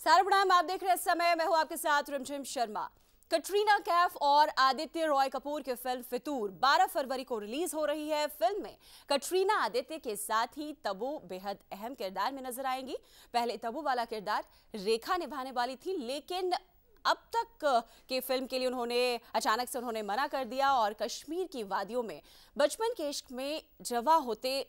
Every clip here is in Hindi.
सारा प्रणाम, आप देख रहे हैं इस समय, मैं हूं आपके साथ रिमझिम शर्मा। कटरीना कैफ और आदित्य रॉय कपूर की फिल्म फितूर 12 फरवरी को रिलीज हो रही है। फिल्म में कटरीना आदित्य के साथ ही तब्बू बेहद अहम किरदार में नजर आएंगी। पहले तब्बू वाला किरदार रेखा निभाने वाली थी, लेकिन अब तक के फिल्म के लिए अचानक से उन्होंने मना कर दिया और कश्मीर की वादियों में बचपन के इश्क में जवा होते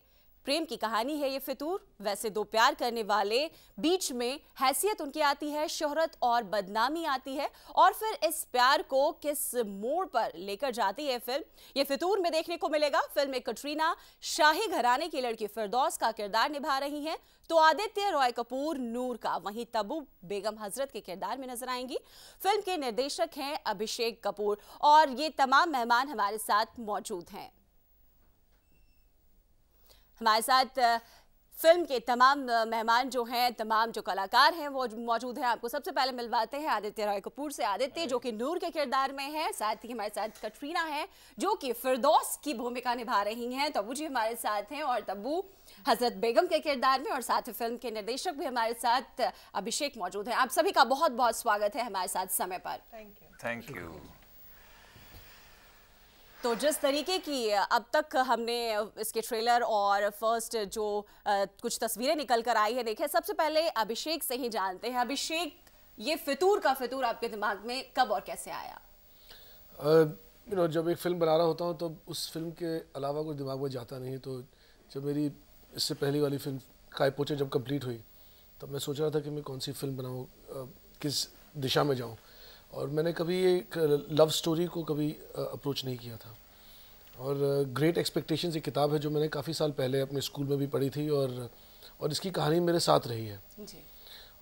प्रेम की कहानी है ये फितूर। वैसे दो प्यार करने वाले बीच में हैसियत उनकी आती है, शोहरत और बदनामी आती है, और फिर इस प्यार को किस मोड़ पर लेकर जाती है फिल्म, ये फितूर में देखने को मिलेगा। फिल्म में कटरीना शाही घराने की लड़की फिरदौस का किरदार निभा रही हैं, तो आदित्य रॉय कपूर नूर का, वहीं तब्बू बेगम हजरत के किरदार में नजर आएंगी। फिल्म के निर्देशक हैं अभिषेक कपूर और ये तमाम मेहमान हमारे साथ मौजूद हैं। हमारे साथ फिल्म के तमाम मेहमान जो हैं, तमाम जो कलाकार हैं वो मौजूद हैं। आपको सबसे पहले मिलवाते हैं आदित्य रॉय कपूर से। आदित्य जो कि नूर के किरदार में है, साथ ही हमारे साथ कटरीना है जो कि फिरदौस की भूमिका निभा रही हैं। तब्बू जी हमारे साथ हैं और तब्बू हजरत बेगम के किरदार में, और साथ ही फिल्म के निर्देशक भी हमारे साथ अभिषेक मौजूद हैं। आप सभी का बहुत बहुत स्वागत है हमारे साथ समय पर। Thank you. तो जिस तरीके की अब तक हमने इसके ट्रेलर और फर्स्ट जो कुछ तस्वीरें निकल कर आई है देखे, सबसे पहले अभिषेक से ही जानते हैं। अभिषेक, ये फितूर का फितूर आपके दिमाग में कब और कैसे आया? जब एक फिल्म बना रहा होता हूँ तो उस फिल्म के अलावा कुछ दिमाग में जाता नहीं। तो जब मेरी इससे पहली वाली फिल्म काय पोचे जब कंप्लीट हुई तब मैं सोच रहा था कि मैं कौन सी फिल्म बनाऊँ, किस दिशा में जाऊँ, और मैंने कभी एक लव स्टोरी को कभी अप्रोच नहीं किया था। और ग्रेट एक्सपेक्टेशंस एक किताब है जो मैंने काफ़ी साल पहले अपने स्कूल में भी पढ़ी थी, और इसकी कहानी मेरे साथ रही है जी।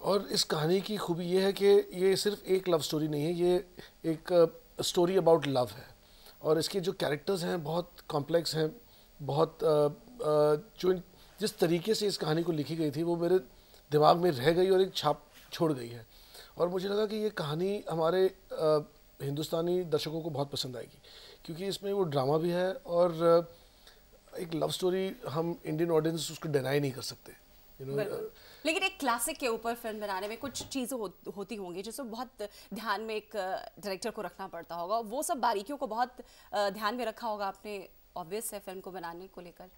और इस कहानी की खूबी ये है कि ये सिर्फ एक लव स्टोरी नहीं है, ये एक स्टोरी अबाउट लव है। और इसके जो कैरेक्टर्स हैं बहुत कॉम्प्लेक्स हैं, बहुत जिस तरीके से इस कहानी को लिखी गई थी वो मेरे दिमाग में रह गई और एक छाप छोड़ गई है। और मुझे लगा कि ये कहानी हमारे हिंदुस्तानी दर्शकों को बहुत पसंद आएगी, क्योंकि इसमें वो ड्रामा भी है और एक लव स्टोरी हम इंडियन ऑडियंस उसको डिनाई नहीं कर सकते, लेकिन एक क्लासिक के ऊपर फिल्म बनाने में कुछ चीज़ें होती होंगी जिसमें बहुत ध्यान में एक डायरेक्टर को रखना पड़ता होगा। वो सब बारीकियों को बहुत ध्यान में रखा होगा आपने, ऑब्वियस है, फिल्म को बनाने को लेकर।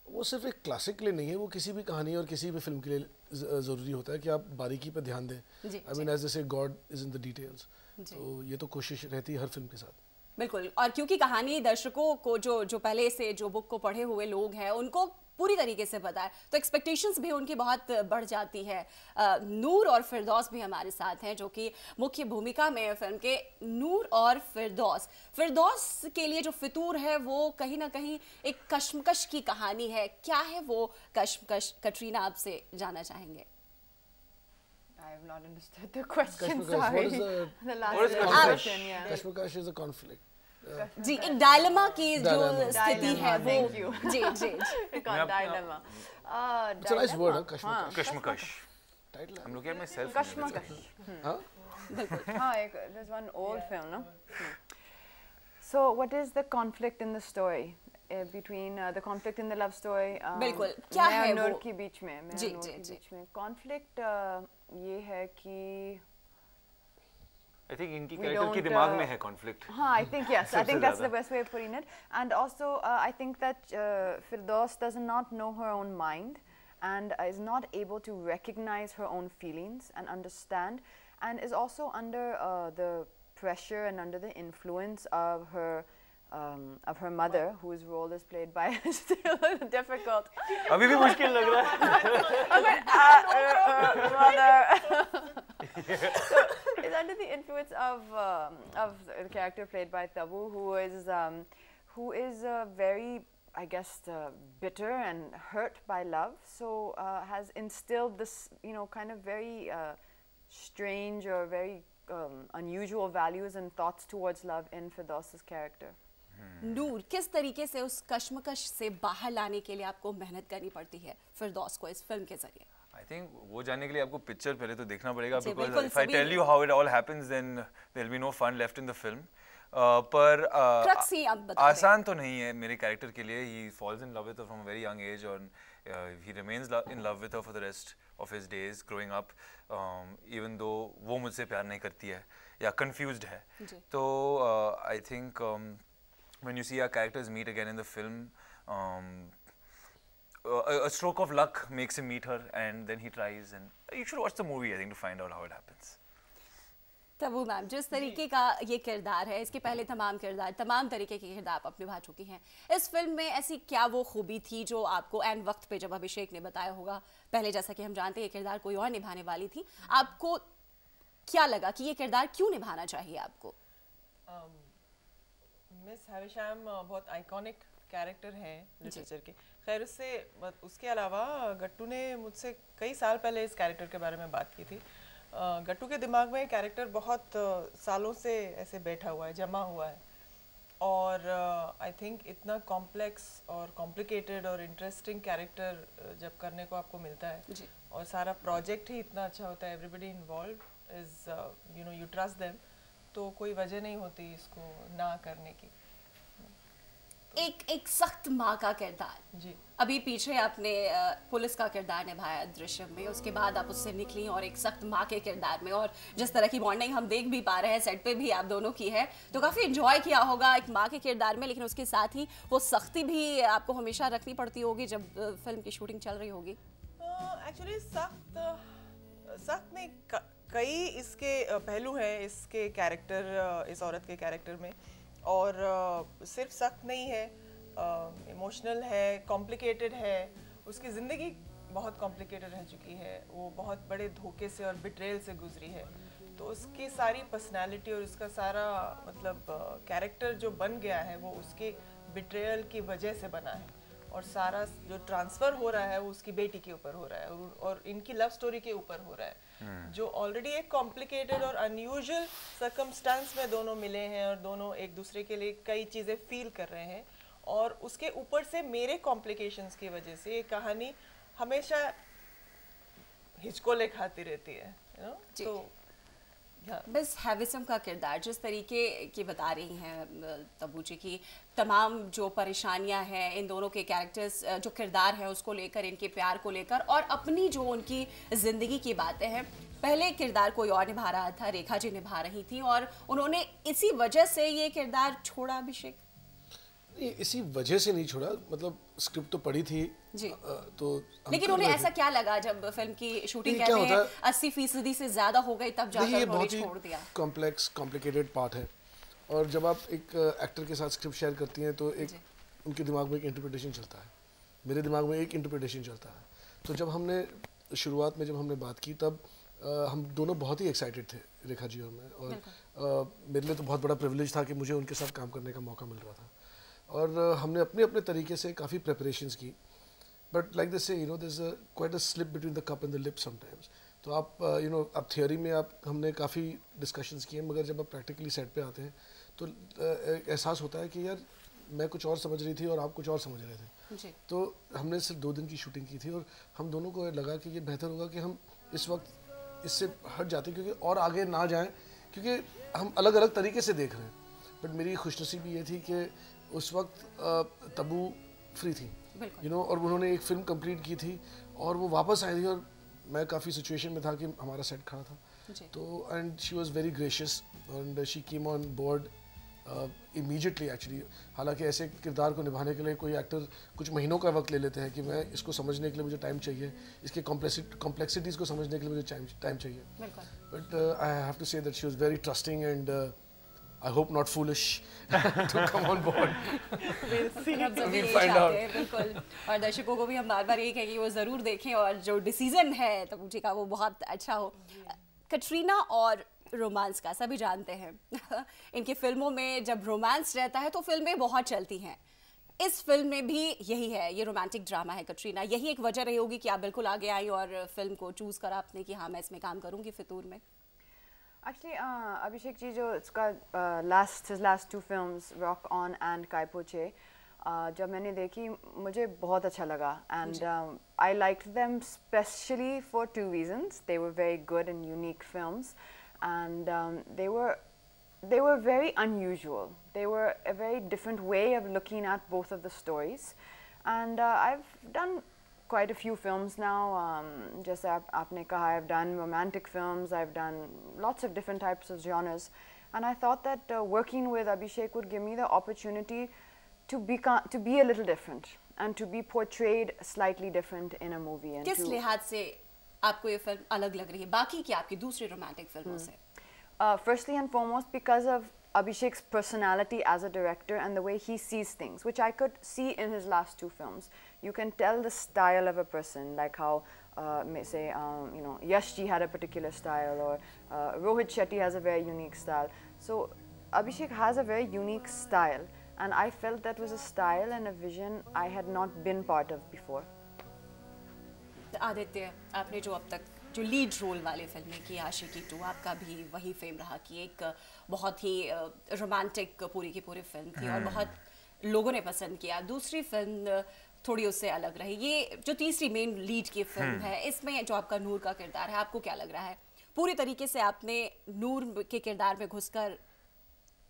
वो सिर्फ एक क्लासिक के लिए नहीं है, वो किसी भी कहानी और किसी भी फिल्म के लिए ज़रूरी होता है कि आप बारीकी पर ध्यान दें। आई मीन एज दे से God is in the details. तो ये तो कोशिश रहती है हर फिल्म के साथ। बिल्कुल, और क्योंकि कहानी दर्शकों को जो पहले से जो बुक को पढ़े हुए लोग हैं उनको पूरी तरीके से पता है, तो एक्सपेक्टेशंस भी उनकी बहुत बढ़ जाती है। नूर और फिरदौस भी हमारे साथ हैं जो कि मुख्य भूमिका में फिल्म के। नूर और फिरदौस के लिए जो फितूर है वो कहीं ना कहीं एक कश्मकश की कहानी है। क्या है वो कश्मकश, कटरीना आपसे जानना चाहेंगे? I have not understood the question. Sorry. The last question, yeah. Kashmakash is a conflict. जी, एक डायलेमा की जो स्थिति है वो। जी जी dilemma. It's a nice word, कश्मकश। कश्मकश। हम लोग यार मैं सेल्फ कश्मकश। हाँ? हाँ, there's one old film, no? So what is the conflict in the story? Between the conflict in the love story, बिल्कुल, क्या है वो? नूर के बीच में conflict ये है कि I think इनकी कैरेक्टर के दिमाग में है conflict. हाँ, I think yes. I think that's the best way of putting it. And also, I think that Firdaus does not know her own mind and is not able to recognize her own feelings and understand, and is also under the pressure and under the influence of her mother, whose role is played by still difficult. अभी भी मुश्किल लग रहा है. Mother. So, is under the influence of the character played by Thabbu, who is very, I guess, bitter and hurt by love. So has instilled this, kind of very strange or very unusual values and thoughts towards love in Firdaus's character. नूर, किस तरीके से उस कश्मकश से बाहर लाने के लिए आपको मेहनत करनी पड़ती है फिरदौस को इस फिल्म के जरिए? I think वो जानने के लिए आपको पिक्चर पहले तो देखना पड़ेगा, because if I tell you how it all happens then there'll be no fun left in the film. पर क्रक्स ही आप बता आसान तो नहीं है मेरे कैरेक्टर के लिए. He falls in love with her from a very young age और he remains in love with her for the rest of his days growing up, even though वो मुझसे प्यार नहीं करती है या कंफ्यूज्ड है. तो I think when you see our characters meet again in the film, a stroke of luck makes him meet her and then he tries, and you should watch the movie I think to find out how it happens. Tabu ma'am, जिस तरीके का ये किरदार है, इसके पहले तमाम तरीके के किरदार आप निभा चुकी हैं. इस फिल्म में ऐसी क्या वो खूबी थी जो आपको एंड वक्त पे, जब अभिषेक ने बताया होगा, पहले जैसा कि हम जानते हैं ये किरदार कोई और निभाने वाली थी, आपको क्या लगा कि ये किरदार क्यों निभाना चाहिए आपको? मिस हविशाम बहुत आइकॉनिक कैरेक्टर हैं लिटरेचर के. खैर उसके अलावा गट्टू ने मुझसे कई साल पहले इस कैरेक्टर के बारे में बात की थी. गट्टू के दिमाग में कैरेक्टर बहुत सालों से ऐसे बैठा हुआ है, जमा हुआ है, और आई थिंक इतना कॉम्प्लेक्स और कॉम्प्लिकेटेड और इंटरेस्टिंग कैरेक्टर जब करने को आपको मिलता है और सारा प्रोजेक्ट ही इतना अच्छा होता है, everybody involve is you know you trust them, तो कोई वजह नहीं होती इसको ना करने की. एक सख्त माँ का किरदार. जी. अभी पीछे आपने पुलिस का किरदार निभाया दृश्यम में, उसके बाद आप उससे निकली और एक सख्त माँ के किरदार में, और जिस तरह की बॉन्डिंग हम देख भी पा रहे हैं सेट पे भी आप दोनों की है, तो काफ़ी एंजॉय किया होगा एक माँ के किरदार में. लेकिन उसके साथ ही वो सख्ती भी आपको हमेशा रखनी पड़ती होगी जब फिल्म की शूटिंग चल रही होगी. एक्चुअली सख्त में कई इसके पहलू हैं इसके कैरेक्टर, इस औरत के कैरेक्टर में, और सिर्फ सख्त नहीं है, इमोशनल है, कॉम्प्लिकेटेड है. उसकी ज़िंदगी बहुत कॉम्प्लिकेटेड रह चुकी है, वो बहुत बड़े धोखे से और बिट्रेल से गुजरी है, तो उसकी सारी पर्सनालिटी और उसका सारा मतलब कैरेक्टर जो बन गया है वो उसके बिट्रेयल की वजह से बना है, और सारा जो ट्रांसफ़र हो रहा है वो उसकी बेटी के ऊपर हो रहा है और इनकी लव स्टोरी के ऊपर हो रहा है, जो ऑलरेडी एक कॉम्प्लिकेटेड और अनयूजुअल सर्कमस्टांस में दोनों मिले हैं और दोनों एक दूसरे के लिए कई चीज़ें फील कर रहे हैं, और उसके ऊपर से मेरे कॉम्प्लिकेशंस की वजह से ये कहानी हमेशा हिचकोले खाती रहती है, you know? तो बस हैविसम का किरदार जिस तरीके की बता रही हैं तब्बू जी की, तमाम जो परेशानियां हैं इन दोनों के कैरेक्टर्स, जो किरदार है उसको लेकर, इनके प्यार को लेकर, और अपनी जो उनकी ज़िंदगी की बातें हैं. पहले किरदार कोई और निभा रहा था, रेखा जी निभा रही थी, और उन्होंने इसी वजह से ये किरदार छोड़ा. अभिषेक इसी वजह से नहीं छोड़ा, मतलब स्क्रिप्ट तो पढ़ी थी जी, तो लेकिन उन्हें ऐसा क्या लगा जब फिल्म की शूटिंग कहते हैं 80% से ज्यादा हो गई तब जाकर उन्होंने छोड़ दिया? कॉम्प्लेक्स कॉम्प्लिकेटेड पार्ट है, और जब आप एक एक्टर के साथ स्क्रिप्ट शेयर करती हैं तो एक उनके दिमाग में एक इंटरप्रिटेशन चलता है, मेरे दिमाग में एक इंटरप्रिटेशन चलता है. तो जब हमने शुरुआत में जब हमने बात की तब हम दोनों बहुत ही एक्साइटेड थे, रेखा जी और मैं, और मेरे लिए तो बहुत बड़ा प्रिविलेज था कि मुझे उनके साथ काम करने का मौका मिल रहा था, और हमने अपने अपने तरीके से काफ़ी प्रेपरेशंस की. But like this say you know there is quite a slip between the cup and the lip sometimes. तो आप यू नो अब थियोरी में हमने काफ़ी डिस्कशंस किए, मगर जब आप प्रैक्टिकली सेट पे आते हैं तो एहसास होता है कि यार मैं कुछ और समझ रही थी और आप कुछ और समझ रहे थे जी. तो हमने सिर्फ 2 दिन की शूटिंग की थी, और हम दोनों को लगा कि ये बेहतर होगा कि हम इस वक्त इससे हट जाते, क्योंकि और आगे ना जाएं, क्योंकि हम अलग अलग तरीके से देख रहे हैं. बट मेरी खुशनसीबी ये थी कि उस वक्त तब्बू फ्री थी, यू नो, और उन्होंने एक फिल्म कंप्लीट की थी और वो वापस आई थी, और मैं काफ़ी सिचुएशन में था कि हमारा सेट खड़ा था, तो and she was very gracious and she came on board immediately actually. हालांकि ऐसे किरदार को निभाने के लिए कोई एक्टर कुछ महीनों का वक्त ले लेते हैं कि मैं इसको समझने के लिए मुझे टाइम चाहिए, इसके कॉम्प्लेक्सिटीज़ को समझने के लिए मुझे टाइम चाहिए. But I have to say that she was very trusting and I hope not foolish to come on board. We'll find out. बिल्कुल, और दर्शकों को भी हम बार-बार यही कहेंगे कि वो ज़रूर देखें और जो डिसीजन है तब्बू जी का वो बहुत अच्छा हो. कटरीना और रोमांस का सभी जानते हैं इनकी फिल्मों में जब रोमांस रहता है तो फिल्में बहुत चलती हैं. इस फिल्म में भी यही है, ये रोमांटिक ड्रामा है कटरीना. यही एक वजह रही होगी कि आप बिल्कुल आगे आई और फिल्म को चूज़ करा आपने कि हाँ मैं इसमें काम करूँगी फितूर में. Actually, Abhishek ji, जो इसका his last 2 films, Rock On and Kai Po Che, जब मैंने देखी मुझे बहुत अच्छा लगा, and I liked them especially for 2 reasons. They were very good and unique films, and they were they were very unusual. They were a very different way of looking at both of the stories. And I've done quite a few films now. Just aapne kaha, I've done romantic films, I've done lots of different types of genres. And I thought that working with Abhishek would give me the opportunity to be a little different and to be portrayed slightly different in a movie. And किस लिहाज से आपको ये फिल्म अलग लग रही है बाकी की आपकी दूसरी रोमांटिक फिल्मों से? Firstly and foremost, because of Abhishek's personality as a director and the way he sees things, which I could see in his last two films. You can tell the style of a person, like how, say, Yash ji had a particular style, or Rohit Shetty has a very unique style. So Abhishek has a very unique style, and I felt that was a style and a vision I had not been part of before. Aditya, आपने जो अब तक जो लीड रोल वाली फिल्में की, आशिकी 2, आपका भी वही फेम रहा कि एक बहुत ही रोमांटिक पूरी की पूरी फिल्म थी और बहुत लोगों ने पसंद किया। दूसरी फिल्म थोड़ी उससे अलग रही। ये जो तीसरी मेन लीड की फिल्म है, इसमें जो आपका नूर का किरदार है, आपको क्या लग रहा है? पूरी तरीके से आपने नूर के किरदार में घुसकर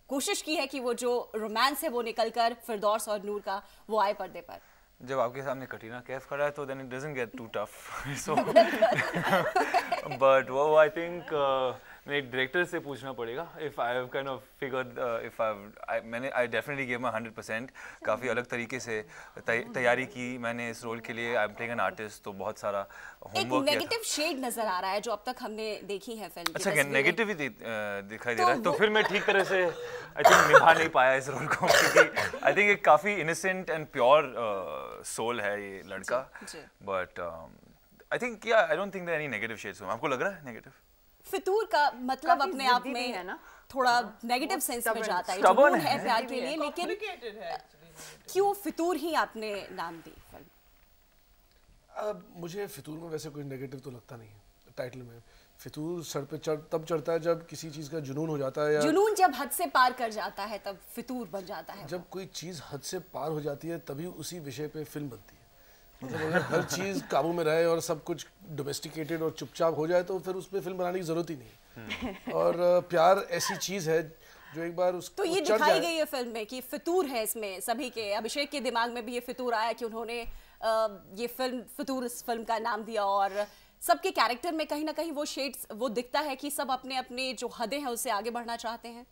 कोशिश की है कि वो जो रोमांस है वो निकलकर फिरदौस और नूर का वो आए पर्दे पर? जब आपके सामने कटरीना कैफ खड़ा है तो then it doesn't get too tough. So but वो I think मेरे डायरेक्टर से पूछना पड़ेगा. If I have kind of figured I definitely gave my 100%. काफ़ी अलग तरीके से तैयारी की मैंने इस रोल के लिए. I'm playing an artist, तो बहुत सारा होमवर्क किया था. एक नेगेटिव शेड नजर आ रहा है जो अब तक हमने देखी है फिल्म की अच्छा, तस्वीरें। नेगेटिव ही दिखाई दे रहा है तो फिर मैं ठीक तरह से आई थिंक निभा नहीं पाया इस रोल को, क्योंकि आई थिंक एक काफ़ी इनोसेंट एंड प्योर सोल है ये लड़का. But I think I don't think there any negative shades. आपको लग रहा है नेगेटिव? फितूर का मतलब काफी अपने आप जिद्दी भी है में ना? थोड़ा नेगेटिव सेंस में जाता है, Stubborn जुनून है। है प्यार के लिए, लेकिन Complicated है actually. क्यों फितूर ही आपने नाम दी फिल्म? अब मुझे फितूर में वैसे कोई नेगेटिव तो लगता नहीं है टाइटल में. फितूर सर पे तब चढ़ता है जब किसी चीज़ का जुनून हो जाता है, या जुनून जब हद से पार कर जाता है तब फितूर बन जाता है। जब कोई चीज़ हद से पार हो जाती है तभी उसी विषय पे फिल्म बनती है. मतलब अगर हर चीज़ काबू में रहे और सब कुछ डोमेस्टिकेटेड और चुपचाप हो जाए तो फिर उस पर फिल्म बनाने की ज़रूरत ही नहीं. और प्यार ऐसी चीज़ है जो एक बार उसको तो ये चढ़ दिखाई जाए. गई है फिल्म में कि फितूर है इसमें सभी के। अभिषेक के दिमाग में भी ये फितूर आया कि उन्होंने ये फिल्म फितूर इस फिल्म का नाम दिया, और सबके कैरेक्टर में कहीं ना कहीं वो शेड्स वो दिखता है कि सब अपने अपने जो हदें हैं उससे आगे बढ़ना चाहते हैं।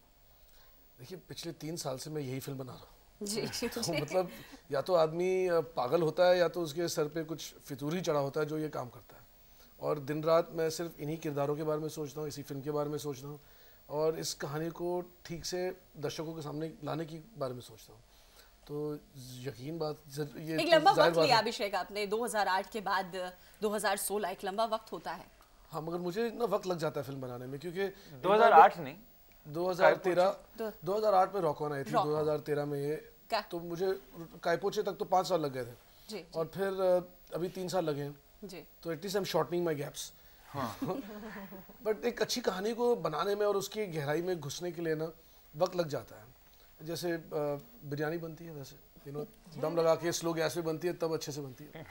देखिए, पिछले 3 साल से मैं यही फिल्म बना रहा हूँ. जी तो मतलब या तो आदमी पागल होता है या तो उसके सर पे कुछ फितूर ही चढ़ा होता है जो ये काम करता है. और दिन रात मैं सिर्फ इन्हीं किरदारों के बारे में सोचता हूँ, इसी फिल्म के बारे में सोच रहा हूँ और इस कहानी को ठीक से दर्शकों के सामने लाने की बारे में सोचता हूँ. तो यकीन बात ये एक तो लंबा जाहिर वक्त बात लिया है. अभिषेक आपने 2008 के बाद 2016 एक लंबा वक्त होता है। हाँ, मगर मुझे इतना वक्त लग जाता है फिल्म बनाने में, क्योंकि 2008 नहीं 2008 में रॉक ऑन आई थी. 2013 में ये क्या? तो मुझे कायपोचे तक तो 5 साल लग गए थे. जी और फिर अभी 3 साल लगे हैं. जी तो at least I am shortening my gaps. But एक अच्छी कहानी को बनाने में और उसकी गहराई में घुसने के लिए ना वक्त लग जाता है. जैसे बिरयानी बनती है वैसे दम लगा के स्लो गैस पे बनती है तब अच्छे से बनती है.